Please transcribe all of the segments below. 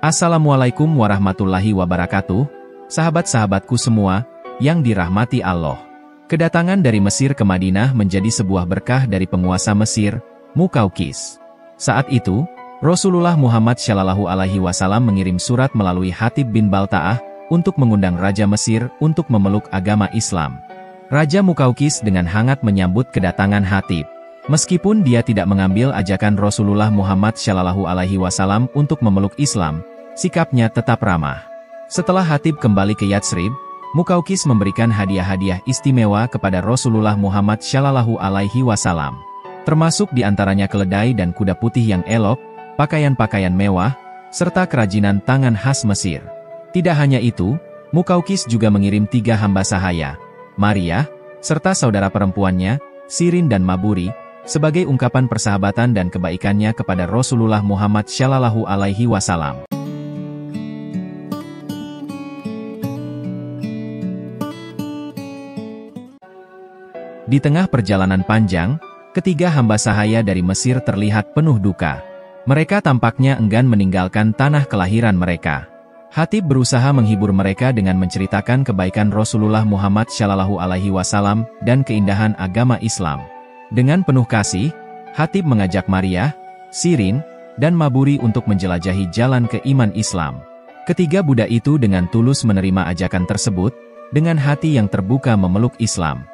Assalamualaikum warahmatullahi wabarakatuh, sahabat-sahabatku semua, yang dirahmati Allah. Kedatangan dari Mesir ke Madinah menjadi sebuah berkah dari penguasa Mesir, Muqawqis. Saat itu, Rasulullah Muhammad SAW mengirim surat melalui Hatib bin Balta'ah untuk mengundang Raja Mesir untuk memeluk agama Islam. Raja Muqawqis dengan hangat menyambut kedatangan Hatib. Meskipun dia tidak mengambil ajakan Rasulullah Muhammad SAW untuk memeluk Islam, sikapnya tetap ramah. Setelah Hatib kembali ke Yatsrib, Muqawqis memberikan hadiah-hadiah istimewa kepada Rasulullah Muhammad SAW, termasuk diantaranya keledai dan kuda putih yang elok, pakaian-pakaian mewah, serta kerajinan tangan khas Mesir. Tidak hanya itu, Muqawqis juga mengirim 3 hamba sahaya, Maria, serta saudara perempuannya, Sirin dan Maburi, sebagai ungkapan persahabatan dan kebaikannya kepada Rasulullah Muhammad SAW. Di tengah perjalanan panjang, ketiga hamba sahaya dari Mesir terlihat penuh duka. Mereka tampaknya enggan meninggalkan tanah kelahiran mereka. Hatib berusaha menghibur mereka dengan menceritakan kebaikan Rasulullah Muhammad SAW dan keindahan agama Islam. Dengan penuh kasih, Hatib mengajak Maria, Sirin, dan Maburi untuk menjelajahi jalan ke iman Islam. Ketiga budak itu dengan tulus menerima ajakan tersebut, dengan hati yang terbuka memeluk Islam.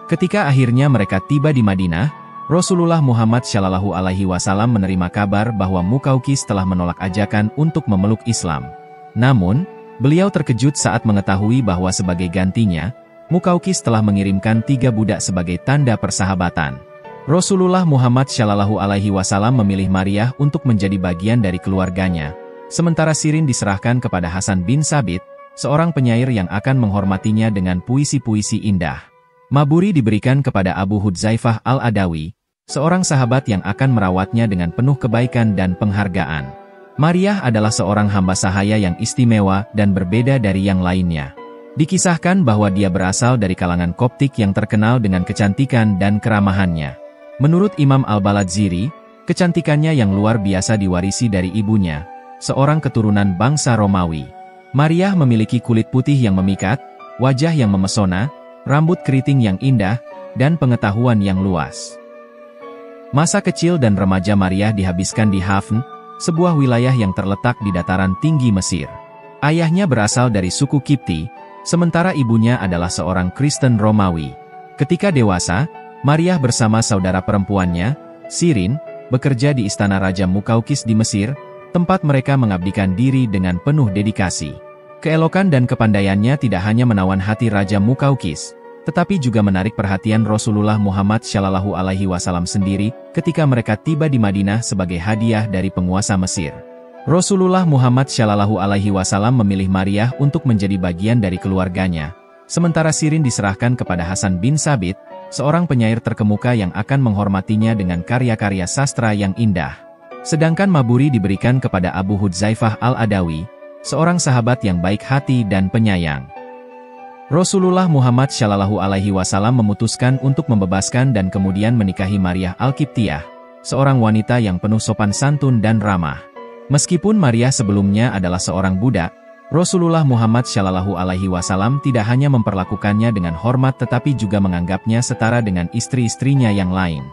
Ketika akhirnya mereka tiba di Madinah, Rasulullah Muhammad SAW menerima kabar bahwa Muqawqis telah menolak ajakan untuk memeluk Islam. Namun, beliau terkejut saat mengetahui bahwa sebagai gantinya, Muqawqis telah mengirimkan 3 budak sebagai tanda persahabatan. Rasulullah Muhammad SAW memilih Maria untuk menjadi bagian dari keluarganya, sementara Sirin diserahkan kepada Hasan bin Sabit, seorang penyair yang akan menghormatinya dengan puisi-puisi indah. Maburi diberikan kepada Abu Hudzaifah al-Adawi, seorang sahabat yang akan merawatnya dengan penuh kebaikan dan penghargaan. Maria adalah seorang hamba sahaya yang istimewa dan berbeda dari yang lainnya. Dikisahkan bahwa dia berasal dari kalangan Koptik yang terkenal dengan kecantikan dan keramahannya. Menurut Imam Al-Baladziri, kecantikannya yang luar biasa diwarisi dari ibunya, seorang keturunan bangsa Romawi. Maria memiliki kulit putih yang memikat, wajah yang memesona, rambut keriting yang indah, dan pengetahuan yang luas. Masa kecil dan remaja Maria dihabiskan di Hafn, sebuah wilayah yang terletak di dataran tinggi Mesir. Ayahnya berasal dari suku Kipti, sementara ibunya adalah seorang Kristen Romawi. Ketika dewasa, Maria bersama saudara perempuannya, Sirin, bekerja di istana Raja Muqawqis di Mesir, tempat mereka mengabdikan diri dengan penuh dedikasi. Keelokan dan kepandaiannya tidak hanya menawan hati Raja Muqawqis, tetapi juga menarik perhatian Rasulullah Muhammad SAW sendiri ketika mereka tiba di Madinah sebagai hadiah dari penguasa Mesir. Rasulullah Muhammad SAW memilih Maria untuk menjadi bagian dari keluarganya, sementara Sirin diserahkan kepada Hasan bin Sabit, seorang penyair terkemuka yang akan menghormatinya dengan karya-karya sastra yang indah. Sedangkan Maburi diberikan kepada Abu Hudzaifah al-Adawi, seorang sahabat yang baik hati dan penyayang. Rasulullah Muhammad SAW memutuskan untuk membebaskan dan kemudian menikahi Maria Al-Qibtiyah, seorang wanita yang penuh sopan santun dan ramah. Meskipun Maria sebelumnya adalah seorang budak, Rasulullah Muhammad SAW tidak hanya memperlakukannya dengan hormat tetapi juga menganggapnya setara dengan istri-istrinya yang lain.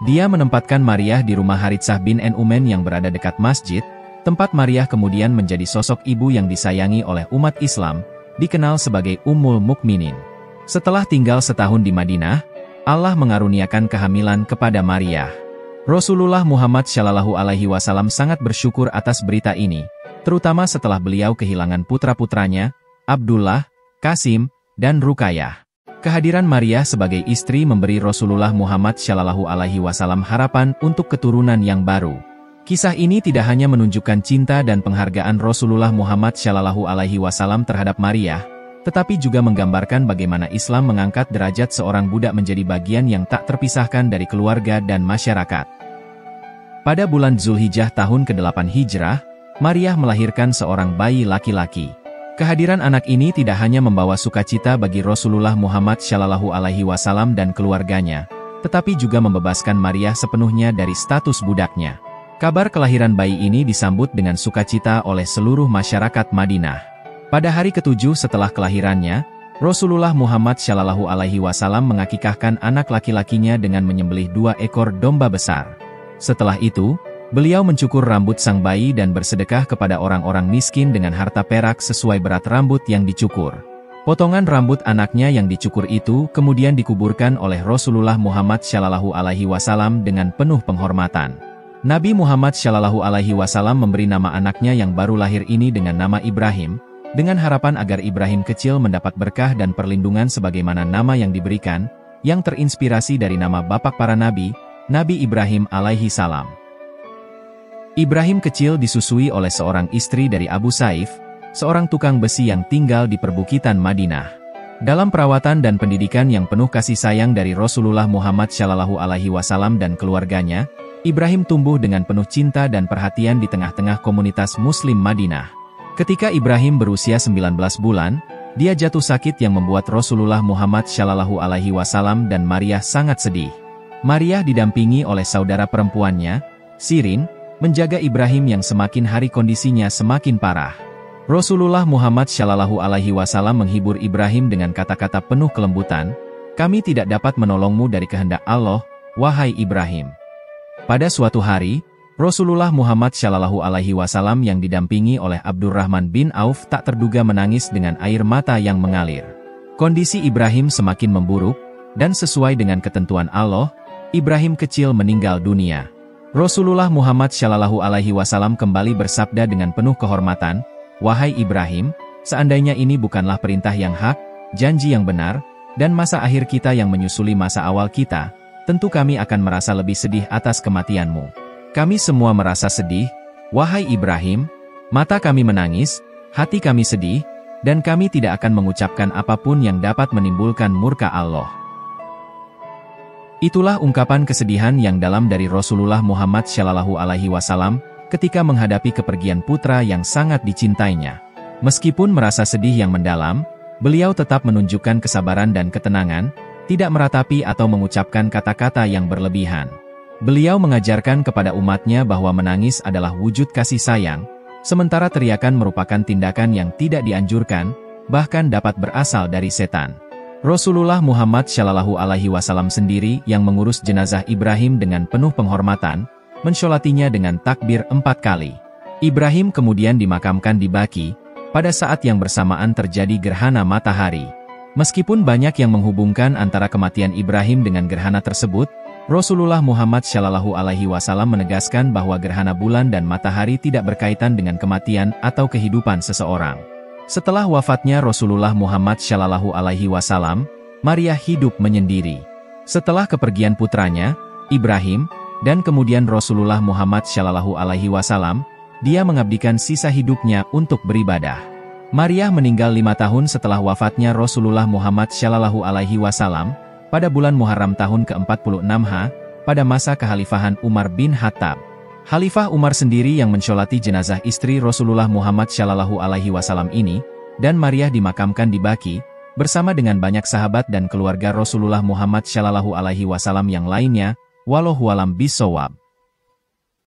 Dia menempatkan Maria di rumah Haritsah bin Nu'man yang berada dekat masjid, tempat Maria kemudian menjadi sosok ibu yang disayangi oleh umat Islam, dikenal sebagai Ummul Mukminin. Setelah tinggal setahun di Madinah, Allah mengaruniakan kehamilan kepada Maria. Rasulullah Muhammad SAW sangat bersyukur atas berita ini, terutama setelah beliau kehilangan putra-putranya, Abdullah, Qasim, dan Ruqayyah. Kehadiran Maria sebagai istri memberi Rasulullah Muhammad SAW harapan untuk keturunan yang baru. Kisah ini tidak hanya menunjukkan cinta dan penghargaan Rasulullah Muhammad SAW terhadap Maria, tetapi juga menggambarkan bagaimana Islam mengangkat derajat seorang budak menjadi bagian yang tak terpisahkan dari keluarga dan masyarakat. Pada bulan Zulhijjah tahun ke-8 Hijrah, Maria melahirkan seorang bayi laki-laki. Kehadiran anak ini tidak hanya membawa sukacita bagi Rasulullah Muhammad SAW dan keluarganya, tetapi juga membebaskan Maria sepenuhnya dari status budaknya. Kabar kelahiran bayi ini disambut dengan sukacita oleh seluruh masyarakat Madinah. Pada hari ke-7 setelah kelahirannya, Rasulullah Muhammad SAW mengakikahkan anak laki-lakinya dengan menyembelih 2 ekor domba besar. Setelah itu, beliau mencukur rambut sang bayi dan bersedekah kepada orang-orang miskin dengan harta perak sesuai berat rambut yang dicukur. Potongan rambut anaknya yang dicukur itu kemudian dikuburkan oleh Rasulullah Muhammad SAW dengan penuh penghormatan. Nabi Muhammad SAW memberi nama anaknya yang baru lahir ini dengan nama Ibrahim, dengan harapan agar Ibrahim kecil mendapat berkah dan perlindungan sebagaimana nama yang diberikan, yang terinspirasi dari nama bapak para nabi, Nabi Ibrahim alaihi salam. Ibrahim kecil disusui oleh seorang istri dari Abu Saif, seorang tukang besi yang tinggal di perbukitan Madinah. Dalam perawatan dan pendidikan yang penuh kasih sayang dari Rasulullah Muhammad SAW dan keluarganya, Ibrahim tumbuh dengan penuh cinta dan perhatian di tengah-tengah komunitas Muslim Madinah. Ketika Ibrahim berusia 19 bulan, dia jatuh sakit yang membuat Rasulullah Muhammad SAW dan Maria sangat sedih. Maria didampingi oleh saudara perempuannya, Sirin, menjaga Ibrahim yang semakin hari kondisinya semakin parah. Rasulullah Muhammad SAW menghibur Ibrahim dengan kata-kata penuh kelembutan, "Kami tidak dapat menolongmu dari kehendak Allah, wahai Ibrahim." Pada suatu hari, Rasulullah Muhammad SAW yang didampingi oleh Abdurrahman bin Auf tak terduga menangis dengan air mata yang mengalir. Kondisi Ibrahim semakin memburuk, dan sesuai dengan ketentuan Allah, Ibrahim kecil meninggal dunia. Rasulullah Muhammad SAW kembali bersabda dengan penuh kehormatan, "Wahai Ibrahim, seandainya ini bukanlah perintah yang hak, janji yang benar, dan masa akhir kita yang menyusuli masa awal kita, tentu kami akan merasa lebih sedih atas kematianmu. Kami semua merasa sedih, wahai Ibrahim, mata kami menangis, hati kami sedih, dan kami tidak akan mengucapkan apapun yang dapat menimbulkan murka Allah." Itulah ungkapan kesedihan yang dalam dari Rasulullah Muhammad SAW ketika menghadapi kepergian putra yang sangat dicintainya. Meskipun merasa sedih yang mendalam, beliau tetap menunjukkan kesabaran dan ketenangan, tidak meratapi atau mengucapkan kata-kata yang berlebihan. Beliau mengajarkan kepada umatnya bahwa menangis adalah wujud kasih sayang, sementara teriakan merupakan tindakan yang tidak dianjurkan, bahkan dapat berasal dari setan. Rasulullah Muhammad SAW sendiri yang mengurus jenazah Ibrahim dengan penuh penghormatan, mensyolatinya dengan takbir 4 kali. Ibrahim kemudian dimakamkan di Baqi, pada saat yang bersamaan terjadi gerhana matahari. Meskipun banyak yang menghubungkan antara kematian Ibrahim dengan gerhana tersebut, Rasulullah Muhammad SAW menegaskan bahwa gerhana bulan dan matahari tidak berkaitan dengan kematian atau kehidupan seseorang. Setelah wafatnya Rasulullah Muhammad SAW, Maria hidup menyendiri. Setelah kepergian putranya, Ibrahim, dan kemudian Rasulullah Muhammad SAW, dia mengabdikan sisa hidupnya untuk beribadah. Maria meninggal 5 tahun setelah wafatnya Rasulullah Muhammad SAW, pada bulan Muharram tahun ke-46 pada masa kekhalifahan Umar bin Khattab. Khalifah Umar sendiri yang mensyolati jenazah istri Rasulullah Muhammad SAW ini, dan Maria dimakamkan di Baqi, bersama dengan banyak sahabat dan keluarga Rasulullah Muhammad SAW yang lainnya, wallahualam bissawab.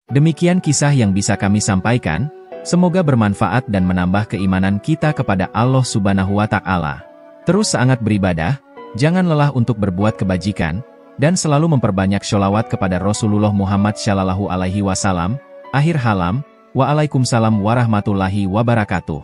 Demikian kisah yang bisa kami sampaikan, semoga bermanfaat dan menambah keimanan kita kepada Allah Subhanahu wa Ta'ala. Terus semangat beribadah, jangan lelah untuk berbuat kebajikan, dan selalu memperbanyak sholawat kepada Rasulullah Muhammad SAW. Akhir halam, waalaikumsalam warahmatullahi wabarakatuh.